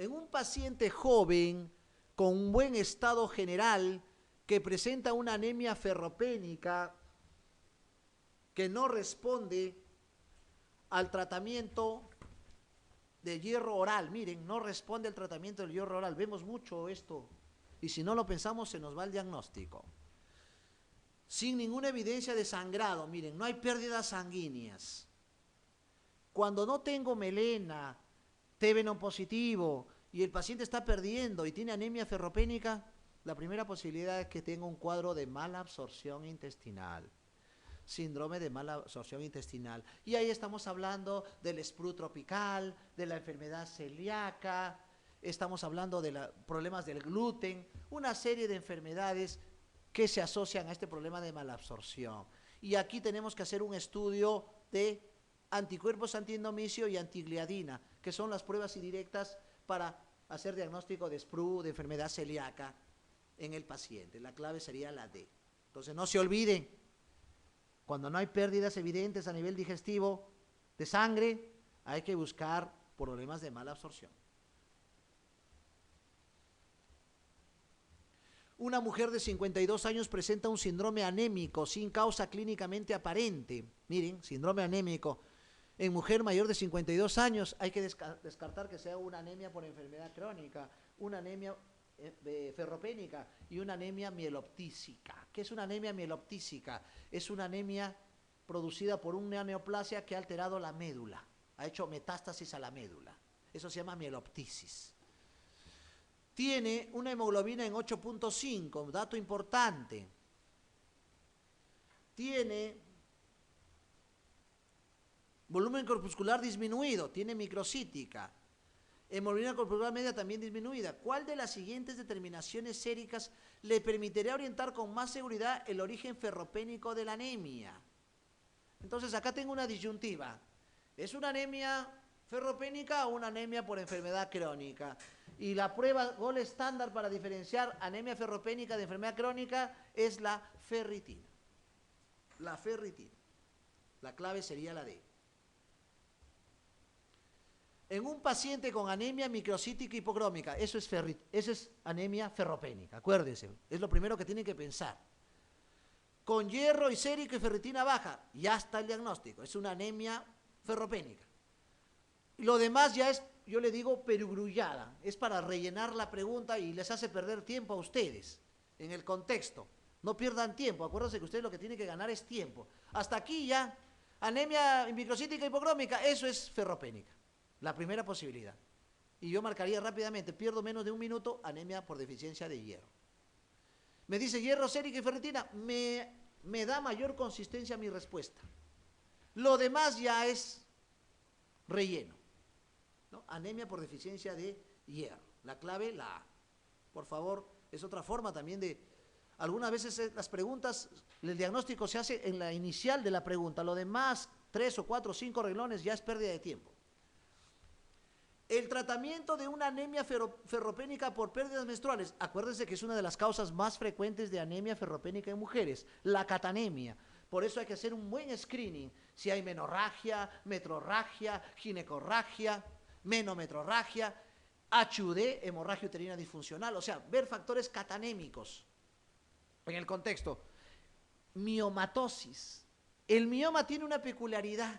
en un paciente joven con un buen estado general que presenta una anemia ferropénica que no responde al tratamiento de hierro oral, miren, no responde al tratamiento del hierro oral, vemos mucho esto, y si no lo pensamos se nos va el diagnóstico. Sin ninguna evidencia de sangrado, miren, no hay pérdidas sanguíneas. Cuando no tengo melena, TB positivo, y el paciente está perdiendo y tiene anemia ferropénica, la primera posibilidad es que tenga un cuadro de mala absorción intestinal. Síndrome de mala absorción intestinal. Y ahí estamos hablando del sprue tropical, de la enfermedad celíaca, estamos hablando de problemas del gluten, una serie de enfermedades que se asocian a este problema de malabsorción. Y aquí tenemos que hacer un estudio de anticuerpos antiendomicio y antigliadina, que son las pruebas indirectas para hacer diagnóstico de sprue, de enfermedad celíaca en el paciente. La clave sería la D. Entonces no se olviden, cuando no hay pérdidas evidentes a nivel digestivo de sangre, hay que buscar problemas de mala absorción. Una mujer de 52 años presenta un síndrome anémico sin causa clínicamente aparente. Miren, síndrome anémico. En mujer mayor de 52 años hay que descartar que sea una anemia por enfermedad crónica, una anemia ferropénica y una anemia mieloptísica. ¿Qué es una anemia mieloptísica? Es una anemia producida por una neoplasia que ha alterado la médula, ha hecho metástasis a la médula. Eso se llama mieloptisis. Tiene una hemoglobina en 8.5, dato importante. Tiene volumen corpuscular disminuido, tiene microcítica. Hemoglobina corporal media también disminuida. ¿Cuál de las siguientes determinaciones séricas le permitiría orientar con más seguridad el origen ferropénico de la anemia? Entonces acá tengo una disyuntiva. ¿Es una anemia ferropénica o una anemia por enfermedad crónica? Y la prueba gol estándar para diferenciar anemia ferropénica de enfermedad crónica es la ferritina. La ferritina. La clave sería la D. En un paciente con anemia microcítica hipocrómica, eso es anemia ferropénica, acuérdense, es lo primero que tienen que pensar. Con hierro y sérico y ferritina baja, ya está el diagnóstico, es una anemia ferropénica. Lo demás ya es, yo le digo, perogrullada, es para rellenar la pregunta y les hace perder tiempo a ustedes en el contexto. No pierdan tiempo, acuérdense que ustedes lo que tienen que ganar es tiempo. Hasta aquí ya, anemia microcítica hipocrómica, eso es ferropénica. La primera posibilidad. Y yo marcaría rápidamente, pierdo menos de un minuto, anemia por deficiencia de hierro. Me dice hierro, sérico y ferritina, me da mayor consistencia mi respuesta. Lo demás ya es relleno, ¿no? Anemia por deficiencia de hierro. La clave, la A. Por favor, es otra forma también de... Algunas veces las preguntas, el diagnóstico se hace en la inicial de la pregunta. Lo demás, 3 o 4 o 5 renglones, ya es pérdida de tiempo. El tratamiento de una anemia ferropénica por pérdidas menstruales, acuérdense que es una de las causas más frecuentes de anemia ferropénica en mujeres, la catanemia. Por eso hay que hacer un buen screening, si hay menorragia, metrorragia, ginecorragia, menometrorragia, HUD, hemorragia uterina disfuncional, o sea, ver factores catanémicos en el contexto. Miomatosis. El mioma tiene una peculiaridad.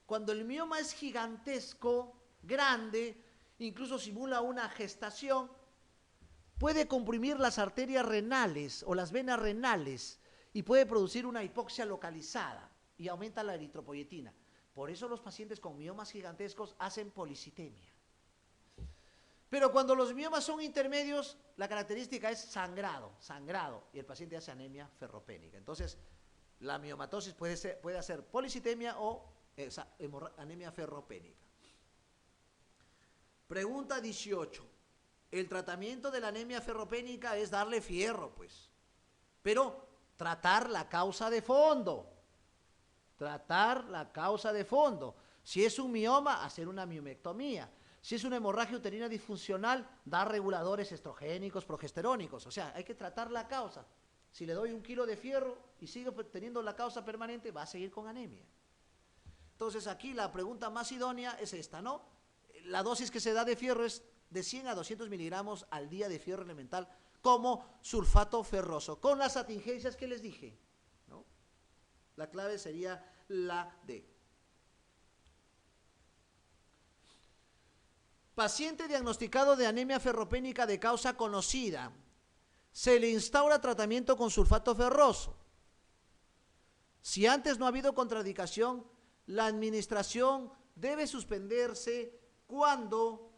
Cuando el mioma es gigantesco, grande, incluso simula una gestación, puede comprimir las arterias renales o las venas renales y puede producir una hipoxia localizada y aumenta la eritropoyetina. Por eso los pacientes con miomas gigantescos hacen policitemia. Pero cuando los miomas son intermedios, la característica es sangrado, y el paciente hace anemia ferropénica. Entonces, la miomatosis puede hacer policitemia o anemia ferropénica. Pregunta 18. El tratamiento de la anemia ferropénica es darle fierro, pues. Pero tratar la causa de fondo. Tratar la causa de fondo. Si es un mioma, hacer una miomectomía. Si es una hemorragia uterina disfuncional, dar reguladores estrogénicos, progesterónicos. O sea, hay que tratar la causa. Si le doy 1 kilo de fierro y sigue teniendo la causa permanente, va a seguir con anemia. Entonces aquí la pregunta más idónea es esta, ¿no? la dosis que se da de fierro es de 100 a 200 miligramos al día de fierro elemental como sulfato ferroso, con las atingencias que les dije, ¿no? La clave sería la D. Paciente diagnosticado de anemia ferropénica de causa conocida. Se le instaura tratamiento con sulfato ferroso. Si antes no ha habido contraindicación, la administración debe suspenderse cuando,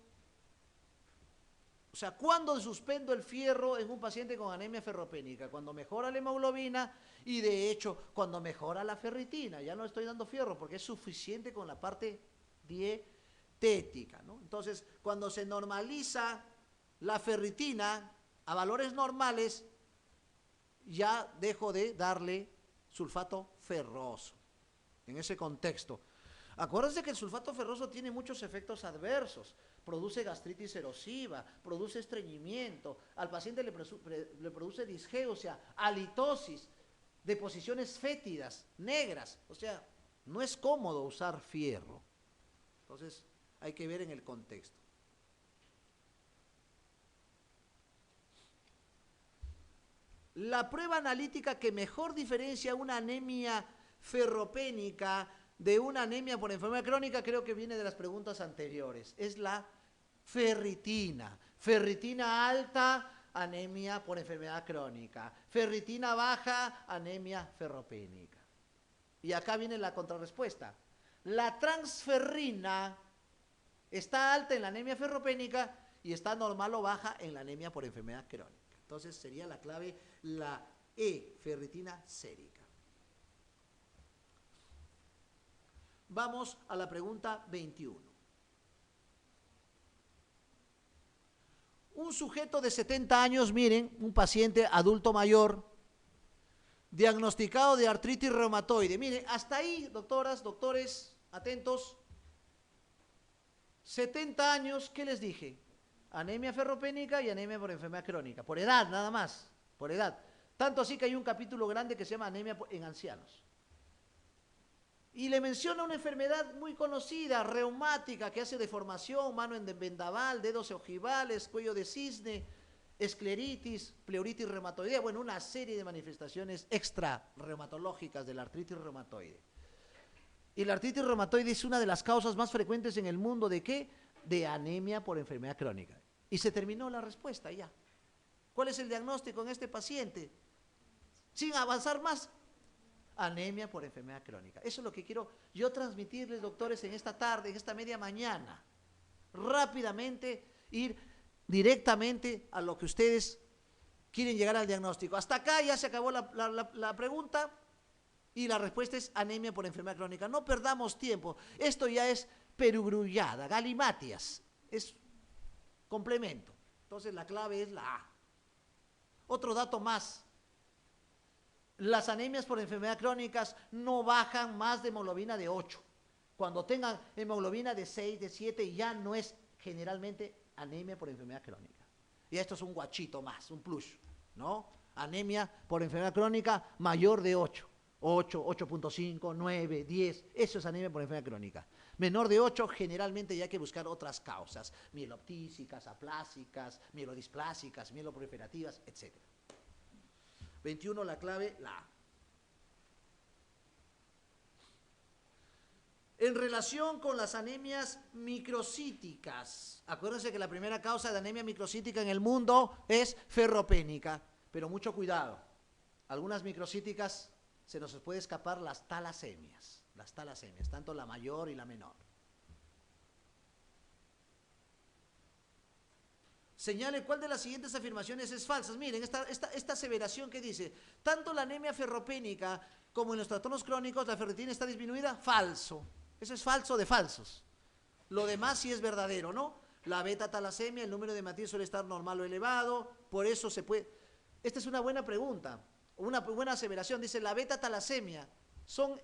¿cuándo suspendo el fierro en un paciente con anemia ferropénica? Cuando mejora la hemoglobina y de hecho cuando mejora la ferritina. Ya no estoy dando fierro porque es suficiente con la parte dietética, ¿no? Entonces, cuando se normaliza la ferritina a valores normales, ya dejo de darle sulfato ferroso. En ese contexto. Acuérdense que el sulfato ferroso tiene muchos efectos adversos. Produce gastritis erosiva, produce estreñimiento, al paciente le produce disgeusia, halitosis, deposiciones fétidas, negras. O sea, no es cómodo usar fierro. Entonces, hay que ver en el contexto. La prueba analítica que mejor diferencia una anemia ferropénica de una anemia por enfermedad crónica, creo que viene de las preguntas anteriores, es la ferritina. Ferritina alta, anemia por enfermedad crónica. Ferritina baja, anemia ferropénica. Y acá viene la contrarrespuesta. La transferrina está alta en la anemia ferropénica y está normal o baja en la anemia por enfermedad crónica. Entonces sería la clave la E, ferritina sérica. Vamos a la pregunta 21. Un sujeto de 70 años, miren, un paciente adulto mayor, diagnosticado de artritis reumatoide. Miren, hasta ahí, doctoras, doctores, atentos. 70 años, ¿qué les dije? Anemia ferropénica y anemia por enfermedad crónica. Por edad, nada más, por edad. Tanto así que hay un capítulo grande que se llama anemia en ancianos. Y le menciona una enfermedad muy conocida, reumática, que hace deformación, mano en vendaval, dedos ojivales, cuello de cisne, escleritis, pleuritis reumatoidea, bueno, una serie de manifestaciones extra reumatológicas de la artritis reumatoide. Y la artritis reumatoide es una de las causas más frecuentes en el mundo ¿de qué? De anemia por enfermedad crónica. Y se terminó la respuesta ya. ¿Cuál es el diagnóstico en este paciente? Sin avanzar más, anemia por enfermedad crónica. Eso es lo que quiero yo transmitirles, doctores, en esta tarde, en esta media mañana. Rápidamente ir directamente a lo que ustedes quieren llegar al diagnóstico. Hasta acá ya se acabó la pregunta y la respuesta es anemia por enfermedad crónica. No perdamos tiempo. Esto ya es perogrullada, galimatias. Es complemento. Entonces la clave es la A. Otro dato más. Las anemias por enfermedad crónicas no bajan más de hemoglobina de 8. Cuando tengan hemoglobina de 6, de 7, ya no es generalmente anemia por enfermedad crónica. Y esto es un guachito más, un plus, ¿no? Anemia por enfermedad crónica mayor de 8. 8, 8.5, 9, 10, eso es anemia por enfermedad crónica. Menor de 8, generalmente ya hay que buscar otras causas, mieloptísicas, aplásicas, mielodisplásicas, mieloproliferativas, etc. 21, la clave, la A. En relación con las anemias microcíticas, acuérdense que la primera causa de anemia microcítica en el mundo es ferropénica, pero mucho cuidado. Algunas microcíticas se nos puede escapar las talasemias, tanto la mayor y la menor. Señale cuál de las siguientes afirmaciones es falsa. Miren, esta aseveración que dice, tanto la anemia ferropénica como en los trastornos crónicos la ferritina está disminuida, falso. Eso es falso de falsos. Lo demás sí es verdadero, ¿no? La beta-talasemia, el número de hematíes suele estar normal o elevado, por eso se puede... Esta es una buena pregunta, una buena aseveración. Dice, la beta-talasemia son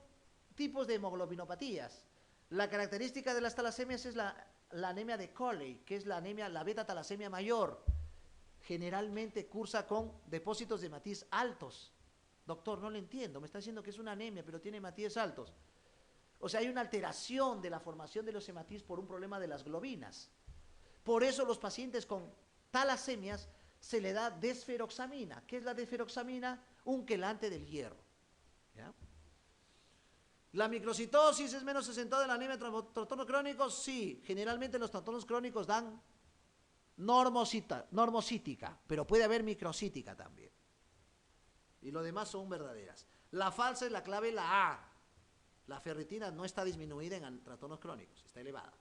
tipos de hemoglobinopatías. La característica de las talasemias es la anemia de Coley, que es la beta-talasemia mayor. Generalmente cursa con depósitos de hematíes altos. Doctor, no le entiendo, me está diciendo que es una anemia, pero tiene hematíes altos. O sea, hay una alteración de la formación de los hematíes por un problema de las globinas. Por eso los pacientes con talasemias se le da desferoxamina. ¿Qué es la desferoxamina? Un quelante del hierro. ¿Ya? ¿La microcitosis es menos acentuada en la anemia de trastornos crónicos? Sí, generalmente los trastornos crónicos dan normocítica, pero puede haber microcítica también. Y lo demás son verdaderas. La falsa es la clave, la A. La ferritina no está disminuida en trastornos crónicos, está elevada.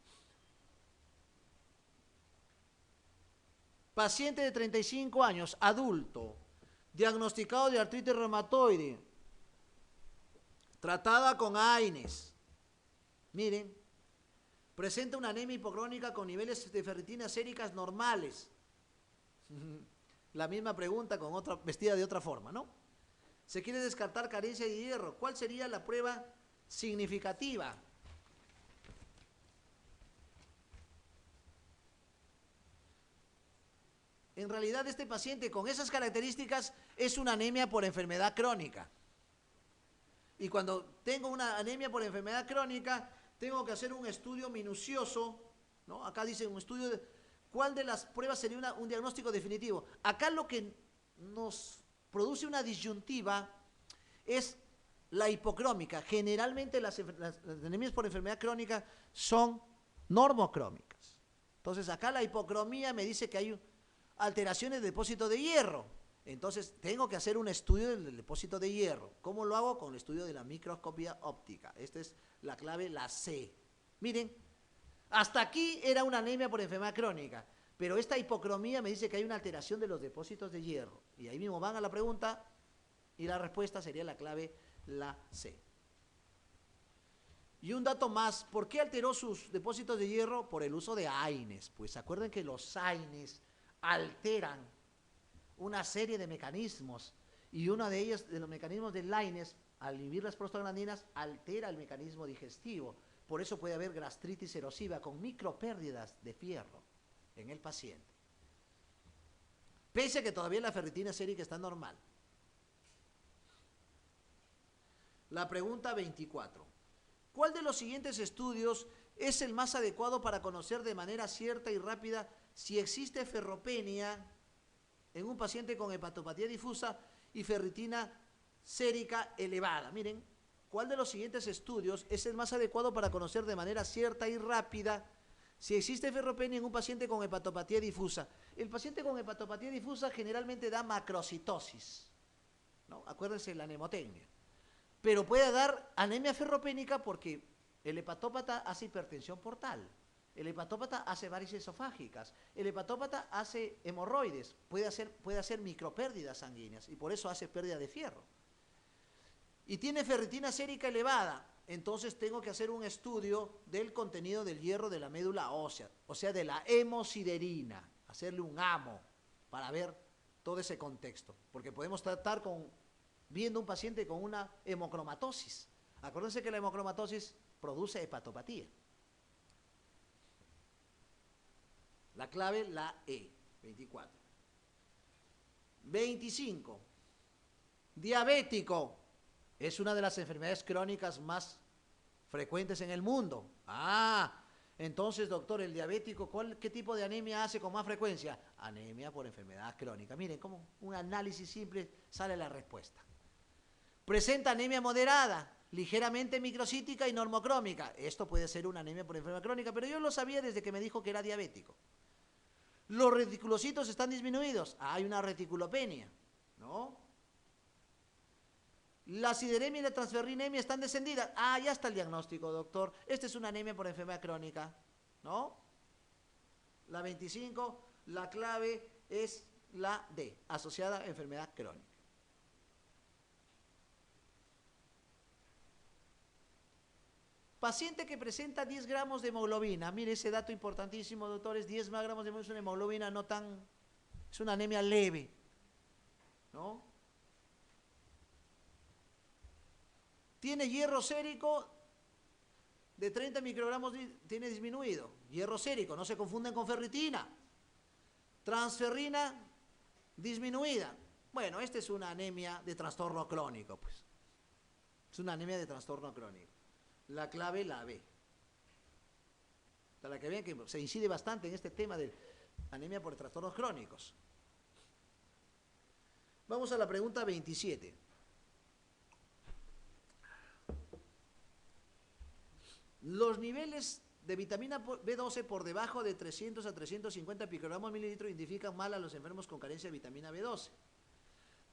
Paciente de 35 años, adulto, diagnosticado de artritis reumatoide, tratada con AINES. Miren, presenta una anemia hipocrónica con niveles de ferritina séricas normales. La misma pregunta con otra, vestida de otra forma, ¿no? Se quiere descartar carencia de hierro. ¿Cuál sería la prueba significativa? En realidad este paciente con esas características es una anemia por enfermedad crónica. Y cuando tengo una anemia por enfermedad crónica, tengo que hacer un estudio minucioso, ¿no? Acá dice un estudio de cuál de las pruebas sería un diagnóstico definitivo. Acá lo que nos produce una disyuntiva es la hipocrómica. Generalmente las anemias por enfermedad crónica son normocrómicas. Entonces acá la hipocromía me dice que hay alteraciones de depósito de hierro. Entonces tengo que hacer un estudio del depósito de hierro. ¿Cómo lo hago? Con el estudio de la microscopía óptica. Esta es la clave, la C. Miren, hasta aquí era una anemia por enfermedad crónica, pero esta hipocromía me dice que hay una alteración de los depósitos de hierro. Y ahí mismo van a la pregunta y la respuesta sería la clave, la C. Y un dato más, ¿por qué alteró sus depósitos de hierro? Por el uso de AINES. Pues acuerden que los AINES alteran una serie de mecanismos y uno de ellos, de los mecanismos del AINES, al inhibir las prostaglandinas, altera el mecanismo digestivo. Por eso puede haber gastritis erosiva con micropérdidas de fierro en el paciente. Pese a que todavía la ferritina sérica está normal. La pregunta 24. ¿Cuál de los siguientes estudios es el más adecuado para conocer de manera cierta y rápida si existe ferropenia en un paciente con hepatopatía difusa y ferritina sérica elevada? Miren, ¿cuál de los siguientes estudios es el más adecuado para conocer de manera cierta y rápida si existe ferropenia en un paciente con hepatopatía difusa? El paciente con hepatopatía difusa generalmente da macrocitosis, ¿no? Acuérdense la mnemotecnia. Pero puede dar anemia ferropénica porque el hepatópata hace hipertensión portal. El hepatópata hace varices esofágicas, el hepatópata hace hemorroides, puede hacer micropérdidas sanguíneas y por eso hace pérdida de fierro. Y tiene ferritina sérica elevada, entonces tengo que hacer un estudio del contenido del hierro de la médula ósea, o sea, de la hemosiderina, hacerle un AMO para ver todo ese contexto, porque podemos tratar viendo un paciente con una hemocromatosis. Acuérdense que la hemocromatosis produce hepatopatía. La clave, la E, 24. 25. Diabético. Es una de las enfermedades crónicas más frecuentes en el mundo. Entonces, doctor, el diabético, ¿qué tipo de anemia hace con más frecuencia? Anemia por enfermedad crónica. Miren, como un análisis simple sale la respuesta. Presenta anemia moderada, ligeramente microcítica y normocrómica. Esto puede ser una anemia por enfermedad crónica, pero yo lo sabía desde que me dijo que era diabético. Los reticulocitos están disminuidos. Hay una reticulopenia, ¿no? La sideremia y la transferrinemia están descendidas. Ya está el diagnóstico, doctor. Esta es una anemia por enfermedad crónica, ¿no? La 25, la clave es la D, asociada a enfermedad crónica. Paciente que presenta 10 gramos de hemoglobina. Mire ese dato importantísimo, doctores. 10 gramos de hemoglobina es una hemoglobina no tan... es una anemia leve, ¿no? Tiene hierro sérico de 30 microgramos, tiene disminuido. Hierro sérico, no se confunden con ferritina. Transferrina disminuida. Bueno, esta es una anemia de trastorno crónico, pues. Es una anemia de trastorno crónico. La clave, la B. Para que vean que se incide bastante en este tema de anemia por trastornos crónicos. Vamos a la pregunta 27. Los niveles de vitamina B12 por debajo de 300 a 350 picogramos al mililitro indican mal a los enfermos con carencia de vitamina B12.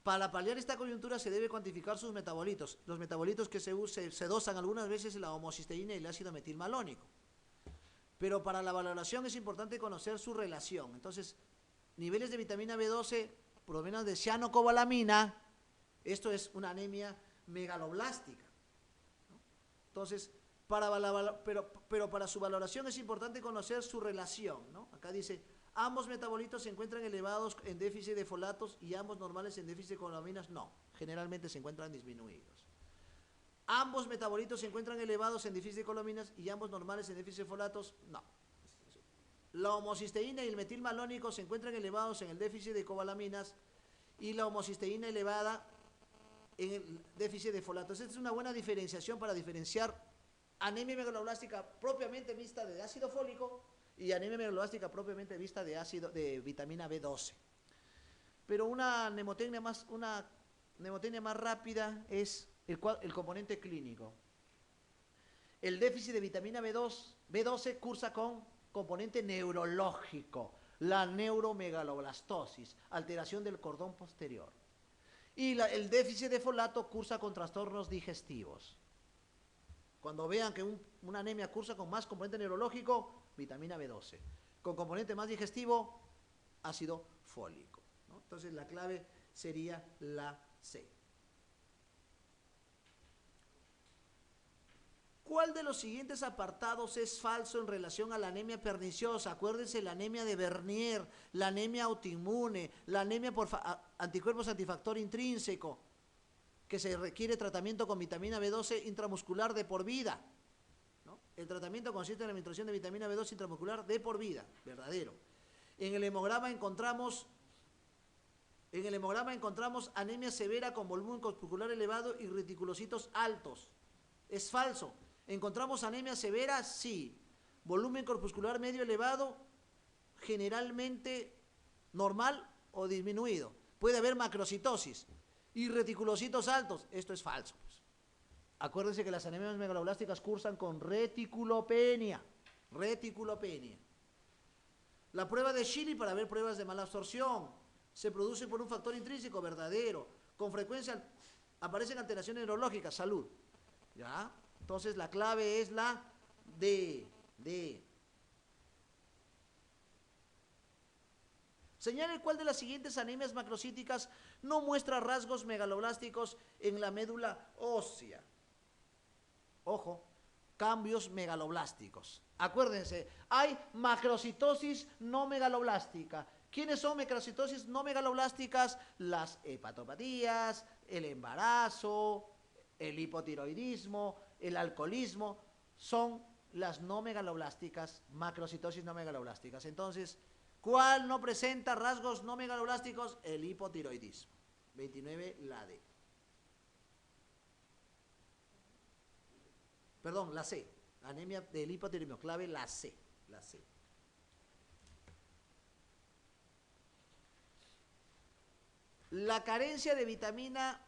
Para paliar esta coyuntura se debe cuantificar sus metabolitos. Los metabolitos que se dosan algunas veces la homocisteína y el ácido metilmalónico. Pero para la valoración es importante conocer su relación. Entonces, niveles de vitamina B12 provienen de cianocobalamina. Esto es una anemia megaloblástica, ¿no? Entonces, pero para su valoración es importante conocer su relación, ¿no? Acá dice, ambos metabolitos se encuentran elevados en déficit de folatos y ambos normales en déficit de colaminas. No, generalmente se encuentran disminuidos. Ambos metabolitos se encuentran elevados en déficit de colaminas y ambos normales en déficit de folatos. No. La homocisteína y el metilmalónico se encuentran elevados en el déficit de cobalaminas y la homocisteína elevada en el déficit de folatos. Esta es una buena diferenciación para diferenciar anemia megaloblástica propiamente vista de ácido fólico y anemia megaloblástica propiamente vista de vitamina B12. Pero una mnemotecnia más rápida es el componente clínico. El déficit de vitamina B12 cursa con componente neurológico, la neuromegaloblastosis, alteración del cordón posterior. Y el déficit de folato cursa con trastornos digestivos. Cuando vean que una anemia cursa con más componente neurológico, vitamina B12. Con componente más digestivo, ácido fólico, ¿no? Entonces la clave sería la C. ¿Cuál de los siguientes apartados es falso en relación a la anemia perniciosa? Acuérdense, la anemia de Bernier, la anemia autoinmune, la anemia por anticuerpos antifactor intrínseco, que se requiere tratamiento con vitamina B12 intramuscular de por vida, ¿no? El tratamiento consiste en la administración de vitamina B12 intramuscular de por vida, verdadero. En el hemograma encontramos anemia severa con volumen corpuscular elevado y reticulocitos altos. Es falso. ¿Encontramos anemia severa? Sí. Volumen corpuscular medio elevado, generalmente normal o disminuido. Puede haber macrocitosis y reticulocitos altos. Esto es falso, pues. Acuérdense que las anemias megaloblásticas cursan con reticulopenia. Reticulopenia. La prueba de Schiele para ver pruebas de malabsorción se produce por un factor intrínseco verdadero. Con frecuencia aparecen alteraciones neurológicas. Salud. ¿Ya? Entonces la clave es la D. Señale cuál de las siguientes anemias macrocíticas no muestra rasgos megaloblásticos en la médula ósea. Ojo, cambios megaloblásticos. Acuérdense, hay macrocitosis no megaloblástica. ¿Quiénes son macrocitosis no megaloblásticas? Las hepatopatías, el embarazo, el hipotiroidismo, el alcoholismo, son las no megaloblásticas, macrocitosis no megaloblásticas. Entonces, ¿cuál no presenta rasgos no megaloblásticos? El hipotiroidismo. 29, la D. Perdón, la C. Anemia del hipotiroidismo, clave la C. La C. La carencia de vitamina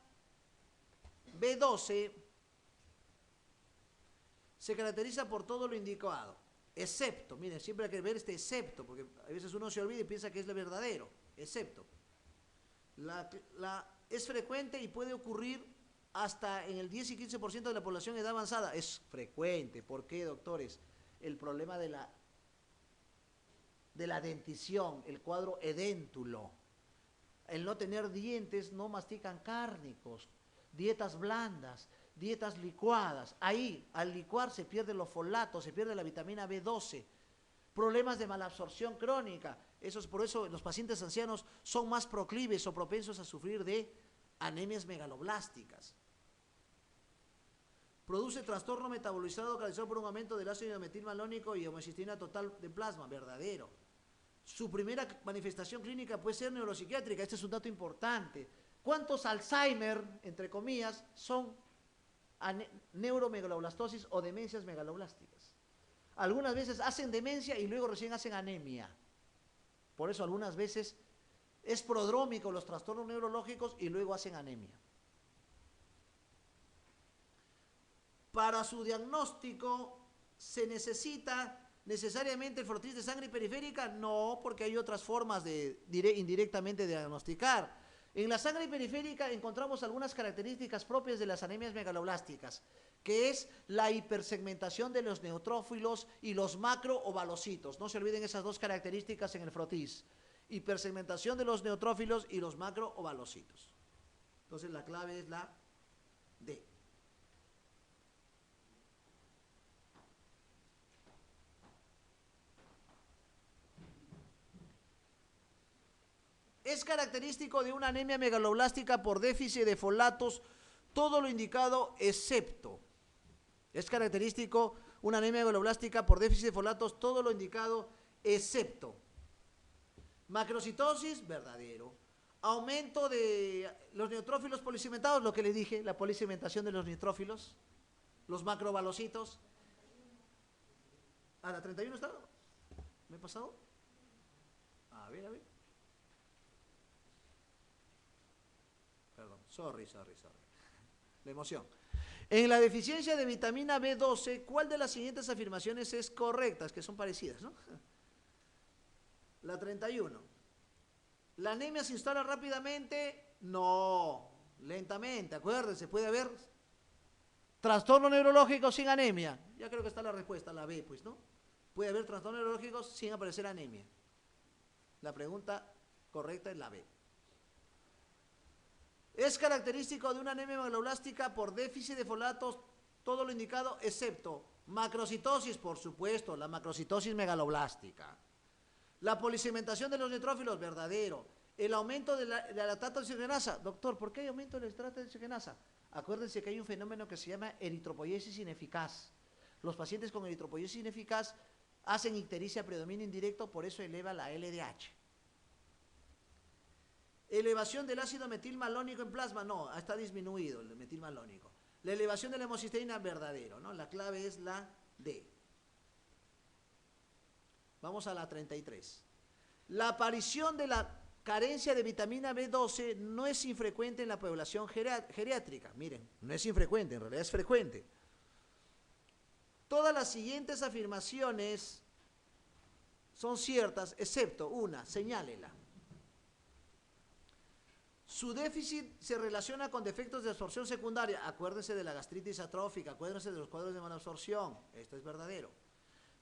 B12 se caracteriza por todo lo indicado, excepto, miren, siempre hay que ver este excepto, porque a veces uno se olvida y piensa que es lo verdadero, excepto. Es frecuente y puede ocurrir hasta en el 10 y 15% de la población de edad avanzada. Es frecuente. ¿Por qué, doctores? El problema de la dentición, el cuadro edéntulo. El no tener dientes, no mastican cárnicos, dietas blandas, dietas licuadas. Ahí, al licuar se pierden los folatos, se pierde la vitamina B12. Problemas de malabsorción crónica. Por eso los pacientes ancianos son más proclives o propensos a sufrir de anemias megaloblásticas. Produce trastorno metabolizado caracterizado por un aumento del ácido metilmalónico y homocisteína total de plasma. Verdadero. Su primera manifestación clínica puede ser neuropsiquiátrica. Este es un dato importante. ¿Cuántos Alzheimer, entre comillas, son neuromegaloblastosis o demencias megaloblásticas. Algunas veces hacen demencia y luego recién hacen anemia. Por eso algunas veces es prodrómico los trastornos neurológicos y luego hacen anemia. Para su diagnóstico, ¿se necesita necesariamente el frotis de sangre periférica? No, porque hay otras formas de indirectamente de diagnosticar. En la sangre periférica encontramos algunas características propias de las anemias megaloblásticas, que es la hipersegmentación de los neutrófilos y los macroovalocitos. No se olviden esas dos características en el frotis. Hipersegmentación de los neutrófilos y los macroovalocitos. Entonces la clave es la D. Es característico de una anemia megaloblástica por déficit de folatos, todo lo indicado excepto. Es característico una anemia megaloblástica por déficit de folatos, todo lo indicado excepto. Macrocitosis, verdadero. Aumento de los neutrófilos policimentados, lo que les dije, la policimentación de los neutrófilos, los macrovalocitos. ¿A la 31 está? ¿Me he pasado? A ver, a ver. Perdón, sorry. La emoción. En la deficiencia de vitamina B12, ¿cuál de las siguientes afirmaciones es correcta? Es que son parecidas, ¿no? La 31. ¿La anemia se instala rápidamente? No, lentamente, acuérdense, puede haber trastorno neurológico sin anemia. Ya creo que está la respuesta, la B, pues, ¿no? Puede haber trastorno neurológico sin aparecer anemia. La pregunta correcta es la B. Es característico de una anemia megaloblástica por déficit de folatos, todo lo indicado, excepto macrocitosis, por supuesto, la macrocitosis megaloblástica. La policimentación de los neutrófilos, verdadero. El aumento de la lactato desoxigenasa. Doctor, ¿por qué hay aumento de la lactato desoxigenasa? Acuérdense que hay un fenómeno que se llama eritropoiesis ineficaz. Los pacientes con eritropoiesis ineficaz hacen ictericia predominio indirecto, por eso eleva la LDH. Elevación del ácido metilmalónico en plasma, no, está disminuido el metilmalónico. La elevación de la hemocisteína, verdadero, ¿no? La clave es la D. Vamos a la 33. La aparición de la carencia de vitamina B12 no es infrecuente en la población geriátrica. Miren, no es infrecuente, en realidad es frecuente. Todas las siguientes afirmaciones son ciertas, excepto una, señálela. Su déficit se relaciona con defectos de absorción secundaria. Acuérdense de la gastritis atrófica, acuérdense de los cuadros de malabsorción. Esto es verdadero.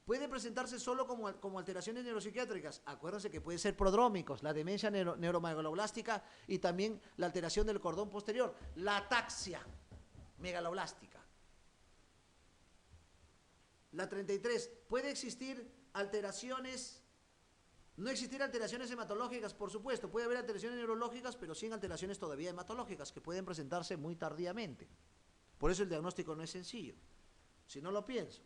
Puede presentarse solo como alteraciones neuropsiquiátricas. Acuérdense que puede ser prodrómicos, la demencia neuromegaloblástica y también la alteración del cordón posterior. La ataxia megaloblástica. La 33. Puede existir alteraciones. No existir alteraciones hematológicas, por supuesto, puede haber alteraciones neurológicas, pero sin alteraciones todavía hematológicas, que pueden presentarse muy tardíamente. Por eso el diagnóstico no es sencillo, si no lo pienso.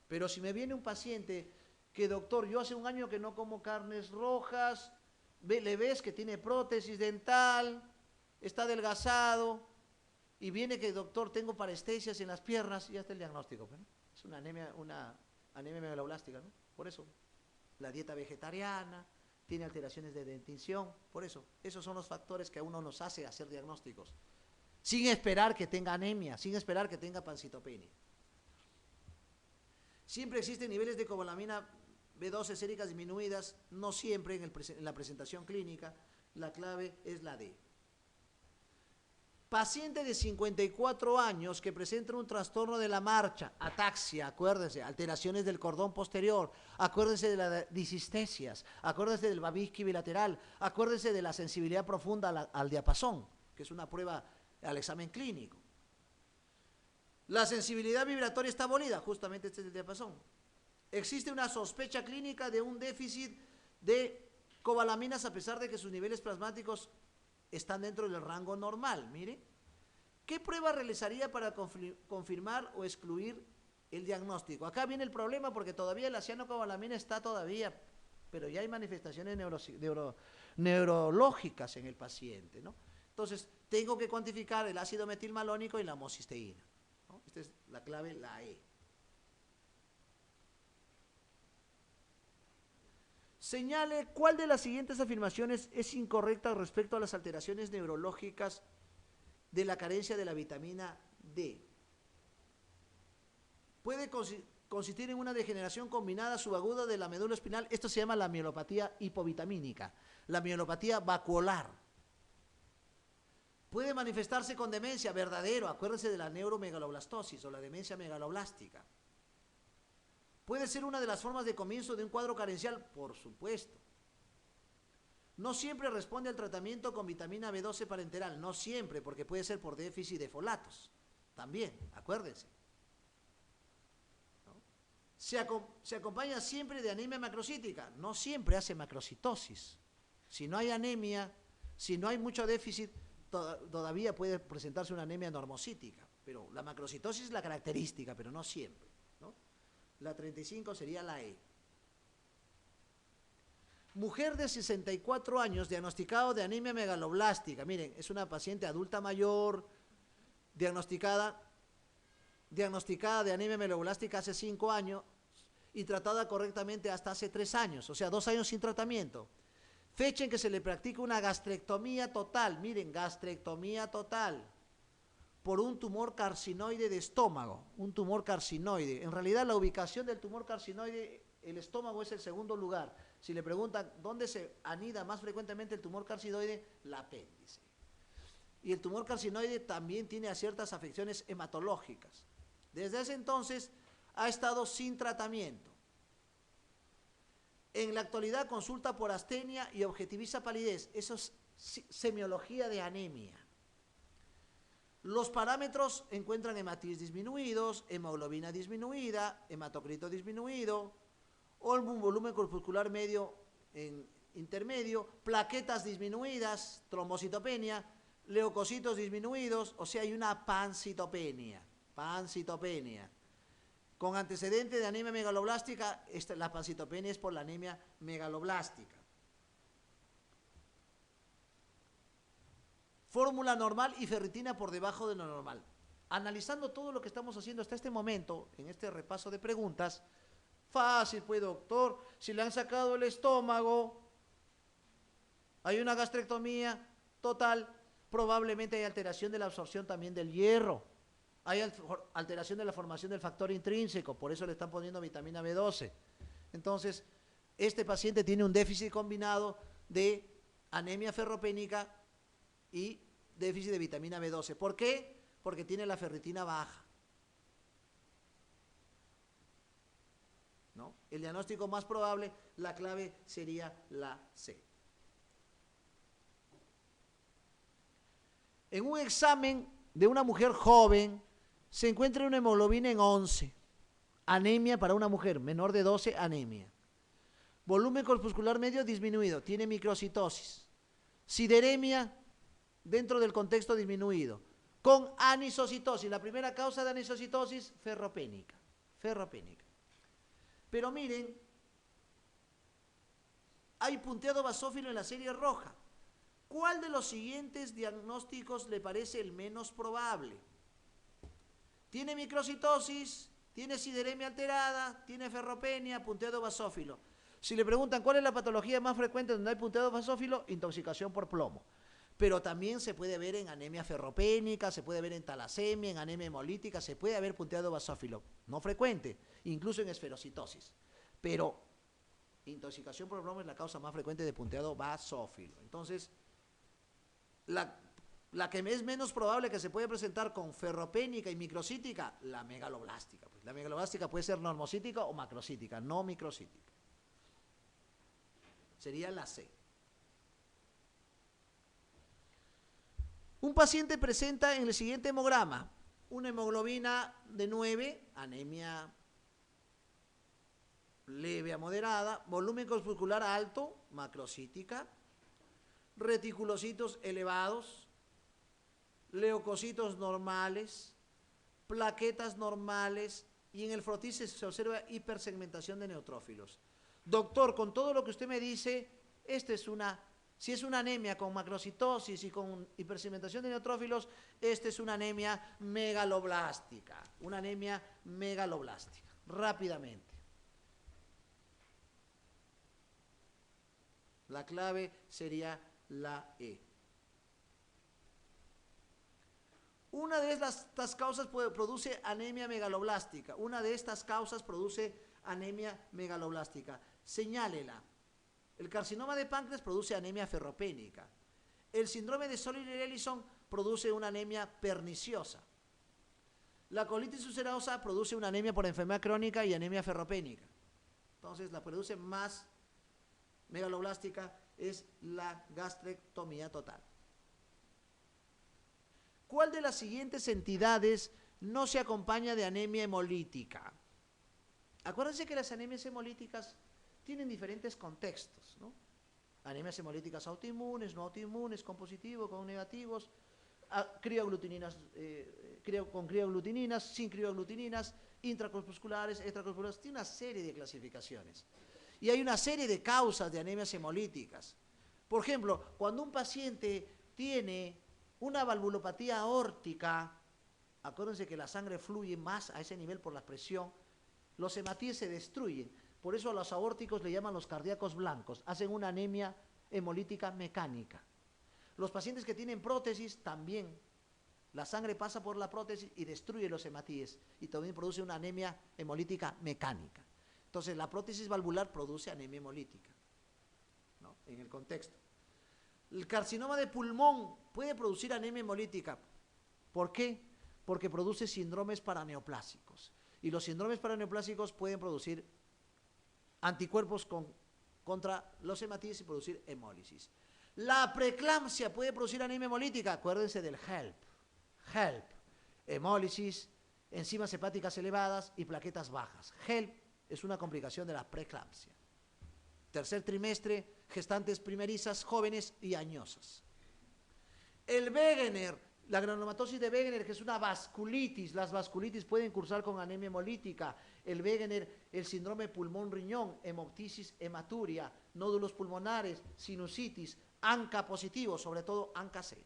Pero si me viene un paciente que, doctor, yo hace un año que no como carnes rojas, le ves que tiene prótesis dental, está adelgazado, y viene que, doctor, tengo parestesias en las piernas, y ya está el diagnóstico, ¿no? Es una anemia megaloblástica, ¿no? Por eso. La dieta vegetariana, tiene alteraciones de dentición, por eso, esos son los factores que a uno nos hace hacer diagnósticos, sin esperar que tenga anemia, sin esperar que tenga pancitopenia. Siempre existen niveles de cobalamina B12 séricas disminuidas, no siempre en la presentación clínica, la clave es la D. Paciente de 54 años que presenta un trastorno de la marcha, ataxia, acuérdense, alteraciones del cordón posterior, acuérdense de las disistesias, acuérdense del babisqui bilateral, acuérdense de la sensibilidad profunda al diapasón, que es una prueba al examen clínico. La sensibilidad vibratoria está abolida, justamente este es el diapasón. Existe una sospecha clínica de un déficit de cobalaminas a pesar de que sus niveles plasmáticos están dentro del rango normal, mire. ¿Qué prueba realizaría para confirmar o excluir el diagnóstico? Acá viene el problema porque todavía la cianocobalamina está todavía, pero ya hay manifestaciones neurológicas en el paciente, ¿no? Entonces, tengo que cuantificar el ácido metilmalónico y la homocisteína, ¿no? Esta es la clave, la E. Señale cuál de las siguientes afirmaciones es incorrecta respecto a las alteraciones neurológicas de la carencia de la vitamina D. Puede consistir en una degeneración combinada subaguda de la médula espinal. Esto se llama la mielopatía hipovitamínica, la mielopatía vacuolar. Puede manifestarse con demencia, verdadero, acuérdense de la neuromegaloblastosis o la demencia megaloblástica. Puede ser una de las formas de comienzo de un cuadro carencial, por supuesto. No siempre responde al tratamiento con vitamina B12 parenteral, no siempre, porque puede ser por déficit de folatos, también, acuérdense. ¿No? Se acompaña siempre de anemia macrocítica, no siempre hace macrocitosis. Si no hay anemia, si no hay mucho déficit, todavía puede presentarse una anemia normocítica, pero la macrocitosis es la característica, pero no siempre, ¿no? La 35 sería la E. Mujer de 64 años, diagnosticado de anemia megaloblástica. Miren, es una paciente adulta mayor, diagnosticada de anemia megaloblástica hace 5 años y tratada correctamente hasta hace 3 años, o sea, 2 años sin tratamiento. Fecha en que se le practica una gastrectomía total, miren, gastrectomía total, por un tumor carcinoide de estómago, un tumor carcinoide. En realidad la ubicación del tumor carcinoide, el estómago es el segundo lugar. Si le preguntan dónde se anida más frecuentemente el tumor carcinoide, el apéndice. Y el tumor carcinoide también tiene ciertas afecciones hematológicas. Desde ese entonces ha estado sin tratamiento. En la actualidad consulta por astenia y objetiviza palidez. Eso es semiología de anemia. Los parámetros encuentran hematis disminuidos, hemoglobina disminuida, hematocrito disminuido, un volumen corpuscular medio intermedio, plaquetas disminuidas, trombocitopenia, leucocitos disminuidos, o sea, hay una pancitopenia. Con antecedente de anemia megaloblástica, la pancitopenia es por la anemia megaloblástica. Fórmula normal y ferritina por debajo de lo normal. Analizando todo lo que estamos haciendo hasta este momento, en este repaso de preguntas, fácil pues doctor, si le han sacado el estómago, hay una gastrectomía total, probablemente hay alteración de la absorción también del hierro, hay alteración de la formación del factor intrínseco, por eso le están poniendo vitamina B12. Entonces, este paciente tiene un déficit combinado de anemia ferropénica y déficit de vitamina B12. ¿Por qué? Porque tiene la ferritina baja. ¿No? El diagnóstico más probable, la clave sería la C. En un examen de una mujer joven, se encuentra una hemoglobina en 11. Anemia para una mujer, menor de 12, anemia. Volumen corpuscular medio disminuido, tiene microcitosis. Sideremia dentro del contexto disminuido. Con anisocitosis, la primera causa de anisocitosis, ferropénica. Pero miren, hay punteado basófilo en la serie roja. ¿Cuál de los siguientes diagnósticos le parece el menos probable? Tiene microcitosis, tiene sideremia alterada, tiene ferropenia, punteado basófilo. Si le preguntan cuál es la patología más frecuente donde hay punteado basófilo, intoxicación por plomo. Pero también se puede ver en anemia ferropénica, se puede ver en talasemia, en anemia hemolítica, se puede haber punteado basófilo. No frecuente, incluso en esferocitosis. Pero intoxicación por plomo es la causa más frecuente de punteado basófilo. Entonces, la que es menos probable que se puede presentar con ferropénica y microcítica, la megaloblástica. Pues la megaloblástica puede ser normocítica o macrocítica, no microcítica. Sería la C. Un paciente presenta en el siguiente hemograma una hemoglobina de 9, anemia leve a moderada, volumen corpuscular alto, macrocítica, reticulocitos elevados, leucocitos normales, plaquetas normales y en el frotis se observa hipersegmentación de neutrófilos. Doctor, con todo lo que usted me dice, esta es una Si es una anemia con macrocitosis y con hipersedimentación de neutrófilos, esta es una anemia megaloblástica. Una anemia megaloblástica. Rápidamente. La clave sería la E. Una de estas causas produce anemia megaloblástica. Una de estas causas produce anemia megaloblástica. Señálela. El carcinoma de páncreas produce anemia ferropénica. El síndrome de Soler-Ellison produce una anemia perniciosa. La colitis ulcerosa produce una anemia por enfermedad crónica y anemia ferropénica. Entonces, la que produce más megaloblástica es la gastrectomía total. ¿Cuál de las siguientes entidades no se acompaña de anemia hemolítica? Acuérdense que las anemias hemolíticas tienen diferentes contextos, ¿no? Anemias hemolíticas autoinmunes, no autoinmunes, con positivos, con negativos, con crioglutininas, sin crioglutininas, intracorpusculares, extracorpusculares. Tiene una serie de clasificaciones. Y hay una serie de causas de anemias hemolíticas. Por ejemplo, cuando un paciente tiene una valvulopatía aórtica, acuérdense que la sangre fluye más a ese nivel por la presión, los hematíes se destruyen. Por eso a los aórticos le llaman los cardíacos blancos. Hacen una anemia hemolítica mecánica. Los pacientes que tienen prótesis también. La sangre pasa por la prótesis y destruye los hematíes. Y también produce una anemia hemolítica mecánica. Entonces la prótesis valvular produce anemia hemolítica, ¿no? En el contexto. El carcinoma de pulmón puede producir anemia hemolítica. ¿Por qué? Porque produce síndromes paraneoplásicos. Y los síndromes paraneoplásicos pueden producir anticuerpos contra los hematíes y producir hemólisis. La preeclampsia puede producir anemia hemolítica. Acuérdense del HELP. HELP. Hemólisis, enzimas hepáticas elevadas y plaquetas bajas. HELP es una complicación de la preeclampsia. Tercer trimestre, gestantes primerizas, jóvenes y añosas. El Wegener, la granulomatosis de Wegener, que es una vasculitis. Las vasculitis pueden cursar con anemia hemolítica. El Wegener, el síndrome pulmón-riñón, hemoptisis hematuria, nódulos pulmonares, sinusitis, ANCA positivo, sobre todo ANCA-C.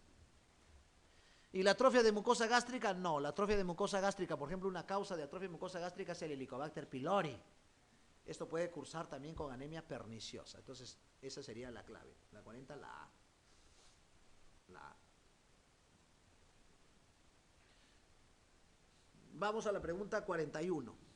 ¿Y la atrofia de mucosa gástrica? No, la atrofia de mucosa gástrica, por ejemplo, una causa de atrofia de mucosa gástrica es el Helicobacter pylori. Esto puede cursar también con anemia perniciosa. Entonces, esa sería la clave. La 40, la A. La A. Vamos a la pregunta 41.